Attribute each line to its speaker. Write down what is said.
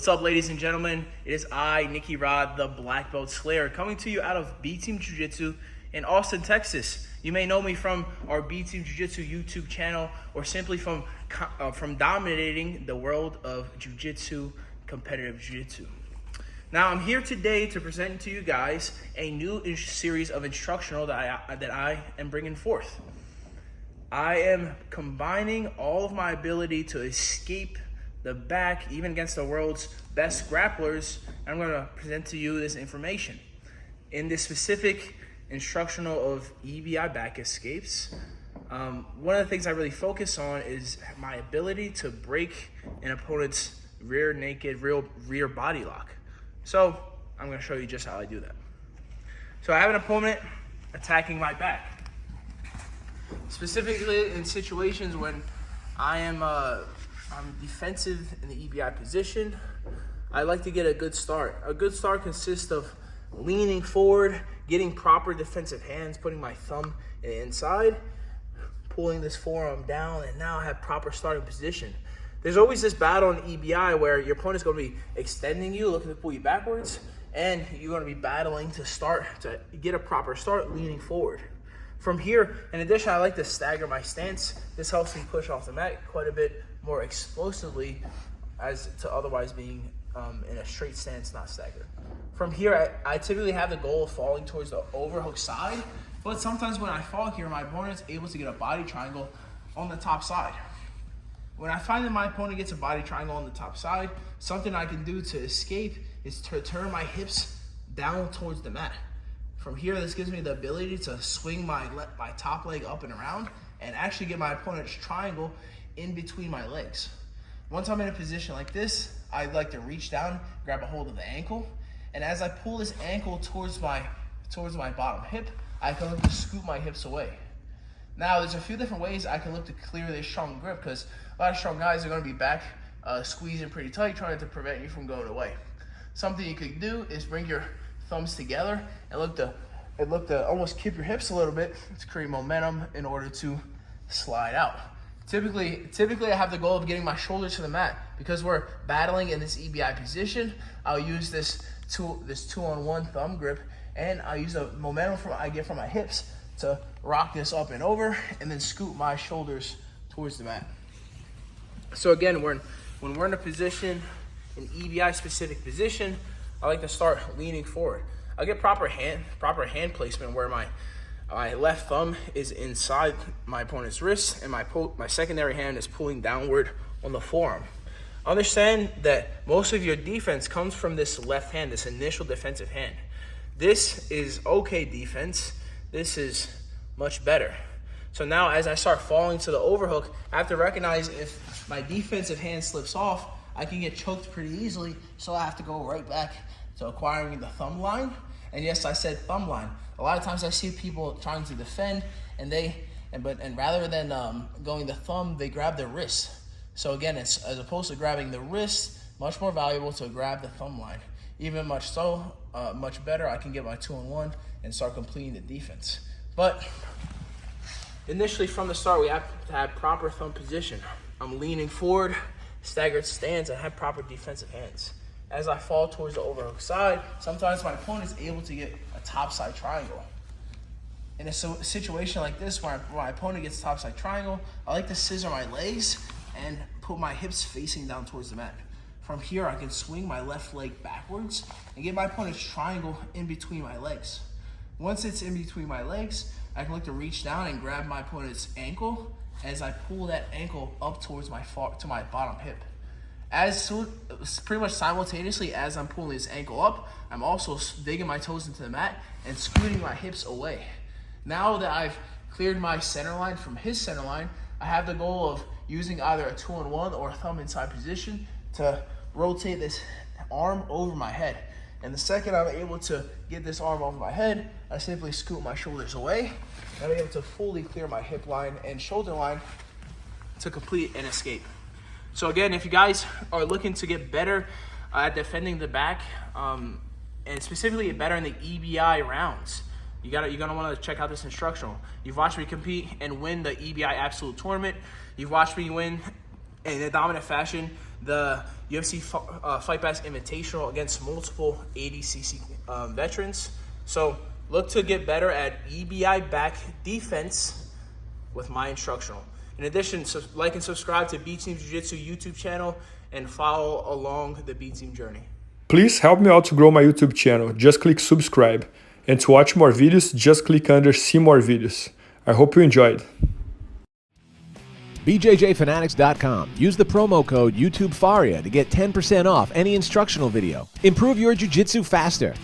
Speaker 1: What's up, ladies and gentlemen? It is I, Nicky Rod, the Black Belt Slayer, coming to you out of B Team Jiu-Jitsu in Austin, Texas. You may know me from our B Team Jiu-Jitsu YouTube channel, or simply from dominating the world of Jiu-Jitsu, competitive Jiu-Jitsu. Now, I'm here today to present to you guys a new series of instructional that I am bringing forth. I am combining all of my ability to escape the back, even against the world's best grapplers. I'm going to present to you this information. In this specific instructional of EBI back escapes, one of the things I really focus on is my ability to break an opponent's rear naked, rear body lock. So I'm going to show you just how I do that. So I have an opponent attacking my back. Specifically in situations when I'm defensive in the EBI position, I like to get a good start. A good start consists of leaning forward, getting proper defensive hands, putting my thumb inside, pulling this forearm down, and now I have proper starting position. There's always this battle in EBI where your opponent's going to be extending you, looking to pull you backwards, and you're going to be battling to get a proper start, leaning forward. From here, in addition, I like to stagger my stance. This helps me push off the mat quite a bit more explosively as to otherwise being in a straight stance, not staggered. From here, I typically have the goal of falling towards the overhook side, but sometimes when I fall here, my opponent's able to get a body triangle on the top side. When I find that my opponent gets a body triangle on the top side, something I can do to escape is to turn my hips down towards the mat. From here, this gives me the ability to swing my top leg up and around and actually get my opponent's triangle in between my legs. Once I'm in a position like this, I like to reach down, grab a hold of the ankle, and as I pull this ankle towards my bottom hip, I can look to scoop my hips away. Now, there's a few different ways I can look to clear this strong grip, because a lot of strong guys are going to be back squeezing pretty tight, trying to prevent you from going away. Something you could do is bring your thumbs together and look to almost keep your hips a little bit to create momentum in order to slide out. Typically I have the goal of getting my shoulders to the mat. Because we're battling in this EBI position, I'll use this two-on-one thumb grip, and I'll use the momentum I get from my hips to rock this up and over, and then scoop my shoulders towards the mat. So again, when we're in a position, an EBI specific position, I like to start leaning forward. I get proper hand placement where my left thumb is inside my opponent's wrist, and my secondary hand is pulling downward on the forearm. Understand that most of your defense comes from this left hand, this initial defensive hand. This is okay defense. This is much better. So now as I start falling to the overhook, I have to recognize if my defensive hand slips off, I can get choked pretty easily, so I have to go right back to acquiring the thumb line. And yes, I said thumb line. A lot of times I see people trying to defend, and rather than going the thumb, they grab their wrist. So again, it's as opposed to grabbing the wrist, much more valuable to grab the thumb line. Even much better, I can get my two-on-one and start completing the defense. But initially from the start, we have to have proper thumb position. I'm leaning forward, staggered stance, and have proper defensive hands. As I fall towards the overhook side, sometimes my opponent is able to get a topside triangle. In a situation like this, where my opponent gets a topside triangle, I like to scissor my legs and put my hips facing down towards the mat. From here, I can swing my left leg backwards and get my opponent's triangle in between my legs. Once it's in between my legs, I can look to reach down and grab my opponent's ankle as I pull that ankle up towards my bottom hip. Pretty much simultaneously as I'm pulling this ankle up, I'm also digging my toes into the mat and scooting my hips away. Now that I've cleared my center line from his center line, I have the goal of using either a two-on-one or a thumb inside position to rotate this arm over my head. And the second I'm able to get this arm over my head, I simply scoop my shoulders away, and I'm able to fully clear my hip line and shoulder line to complete an escape. So again, if you guys are looking to get better at defending the back, and specifically better in the EBI rounds, you're gonna want to check out this instructional. You've watched me compete and win the EBI Absolute Tournament. You've watched me win in a dominant fashion the UFC Fight Pass Invitational against multiple 80cc veterans. So look to get better at EBI back defense with my instructional. In addition, like and subscribe to B Team Jiu-Jitsu YouTube channel and follow along the B Team journey.
Speaker 2: Please help me out to grow my YouTube channel. Just click subscribe. And to watch more videos, just click under see more videos. I hope you enjoyed.
Speaker 3: BJJFanatics.com. Use the promo code YouTubeFaria to get 10% off any instructional video. Improve your jiu-jitsu faster.